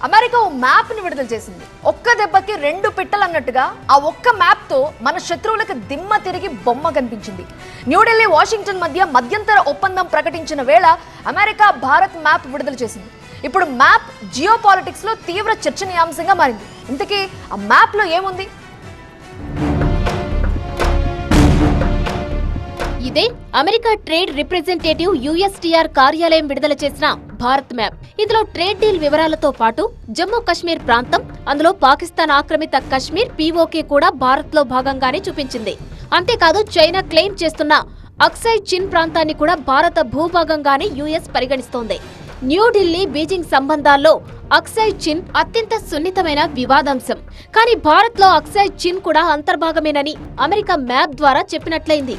America ఓ map ని విడుదల చేసింది. ఒక్క దెబ్బకి రెండు పిట్టలు అన్నట్టుగా ఆ ఒక్క మ్యాప్ తో మన శత్రువులకు దిమ్మ తిరిగి బొమ్మ కనిపించింది. న్యూఢిల్లీ, వాషింగ్టన్ మధ్య మధ్యంతర ఒప్పందం ప్రకటించిన వేళ అమెరికా భారత్ మ్యాప్ విడుదల చేసింది. ఇప్పుడు మ్యాప్ జియో పాలిటిక్స్ లో తీవ్ర చర్చనీయాంశంగా మారింది. ఇంతకీ ఆ మ్యాప్ లో ఏముంది? ఇదే అమెరికా ట్రేడ్ రిప్రజెంటేటివ్ యుఎస్టీఆర్ కార్యాలయం విడుదల చేసిన భారత్ మ్యాప్. ఇందులో ట్రేడ్ డీల్ వివరాలతో పాటు జమ్మూ కశ్మీర్ ప్రాంతం, అందులో పాకిస్తాన్ ఆక్రమిత కశ్మీర్ పీఓకే కూడా భారత్ లో భాగంగానే చూపించింది. అంతేకాదు చైనా క్లెయిమ్ చేస్తున్న అక్సై చిన్ ప్రాంతాన్ని కూడా భారత భూభాగంగానే యుఎస్ పరిగణిస్తోంది. న్యూఢిల్లీ, బీజింగ్ సంబంధాల్లో అక్సై చిన్ అత్యంత సున్నితమైన వివాదాంశం. కానీ భారత్ లో అక్సై చిన్ కూడా అంతర్భాగమేనని అమెరికా మ్యాప్ ద్వారా చెప్పినట్లయింది.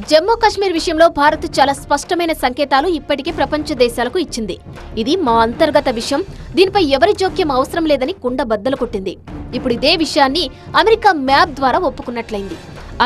జమ్మూ కశ్మీర్ విషయంలో భారత్ చాలా స్పష్టమైన సంకేతాలు ఇప్పటికే ప్రపంచ దేశాలకు ఇచ్చింది. ఇది మా అంతర్గత విషయం, దీనిపై ఎవరి జోక్యం అవసరం లేదని కుండ బద్దలు కొట్టింది. ఇప్పుడు ఇదే విషయాన్ని అమెరికా మ్యాప్ ద్వారా ఒప్పుకున్నట్లయింది.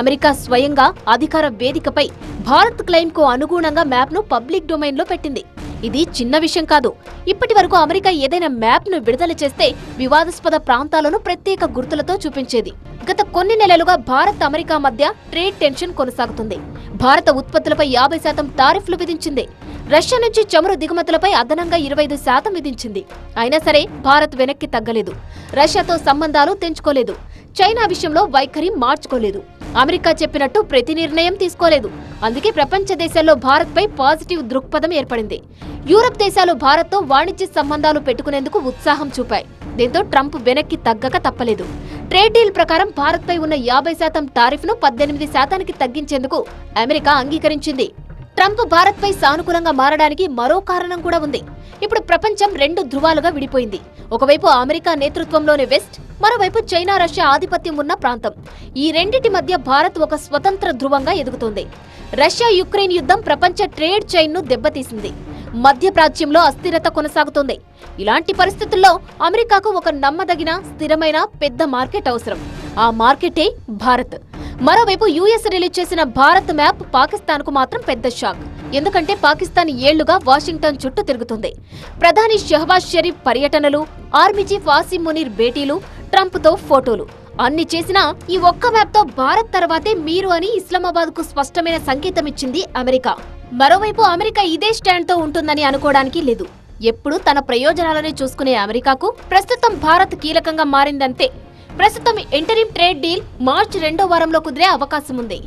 అమెరికా స్వయంగా అధికార వేదికపై భారత్ క్లెయిమ్ కు అనుగుణంగా మ్యాప్ ను పబ్లిక్ డొమైన్ లో పెట్టింది. ఇది చిన్న విషయం కాదు. ఇప్పటి వరకు అమెరికా ఏదైనా మ్యాప్ ను విడుదల చేస్తే వివాదాస్పద ప్రాంతాలను ప్రత్యేక గుర్తులతో చూపించేది. గత కొన్ని నెలలుగా భారత్, అమెరికా మధ్య ట్రేడ్ టెన్షన్ కొనసాగుతుంది. భారత ఉత్పత్తులపై 50% టారిఫ్లు విధించింది. రష్యా నుంచి చమురు దిగుమతులపై అదనంగా 25% విధించింది. అయినా సరే భారత్ వెనక్కి తగ్గలేదు. రష్యాతో సంబంధాలు తెంచుకోలేదు. చైనా విషయంలో వైఖరి మార్చుకోలేదు. అమెరికా చెప్పినట్టు ప్రతి నిర్ణయం తీసుకోలేదు. అందుకే ప్రపంచ దేశాల్లో భారత్ పై పాజిటివ్ దృక్పథం ఏర్పడింది. యూరప్ దేశాలు భారత్ తో వాణిజ్య సంబంధాలు పెట్టుకునేందుకు ఉత్సాహం చూపాయి. దీంతో ట్రంప్ వెనక్కి తగ్గక తప్పలేదు. ట్రేడ్ డీల్ ప్రకారం భారత్ పై ఉన్న 50% టారిఫ్ ను 18%కి తగ్గించేందుకు అమెరికా అంగీకరించింది. ట్రంప్ భారత్ పై సానుకూలంగా మారడానికి మరో కారణం కూడా ఉంది. ఇప్పుడు ప్రపంచం రెండు ధృవాలుగా విడిపోయింది. ఒకవైపు అమెరికా నేతృత్వంలోని వెస్ట్, మరోవైపు చైనా, రష్యా ఆధిపత్యం ఉన్న ప్రాంతం. ఈ రెండిటి మధ్య భారత్ ఒక స్వతంత్ర ధృవంగా ఎదుగుతోంది. రష్యా యుక్రెయిన్ యుద్ధం ప్రపంచ ట్రేడ్ చైన్ ను దెబ్బతీసింది. మధ్యప్రాచ్యంలో అస్థిరత కొనసాగుతోంది. ఇలాంటి పరిస్థితుల్లో అమెరికాకు ఒక నమ్మదగిన, స్థిరమైన పెద్ద మార్కెట్ అవసరం. ఆ మార్కెటే భారత్. మరోవైపు యుఎస్ రిలీజ్ చేసిన భారత్ మ్యాప్ పాకిస్తాన్ కు మాత్రం పెద్ద షాక్. ఎందుకంటే పాకిస్తాన్ ఏళ్లుగా వాషింగ్టన్ చుట్టూ తిరుగుతుంది. ప్రధాని షహబాజ్ షరీఫ్ పర్యటనలు, ఆర్మీ చీఫ్ ఆసిం మునీర్ భేటీలు, ట్రంప్ తో ఫోటోలు అన్ని చేసినా ఈ ఒక్క మ్యాప్ తో భారత్ తర్వాతే మీరు అని ఇస్లామాబాద్ కు స్పష్టమైన సంకేతం ఇచ్చింది అమెరికా. మరోవైపు అమెరికా ఇదే స్టాండ్ తో ఉంటుందని అనుకోవడానికి లేదు. ఎప్పుడు తన ప్రయోజనాలనే చూసుకునే అమెరికాకు ప్రస్తుతం భారత్ కీలకంగా మారిందంతే. ప్రస్తుతం ఇంటరిమ్ ట్రేడ్ డీల్ మార్చి 2వ వారంలో కుదిరే అవకాశం ఉంది.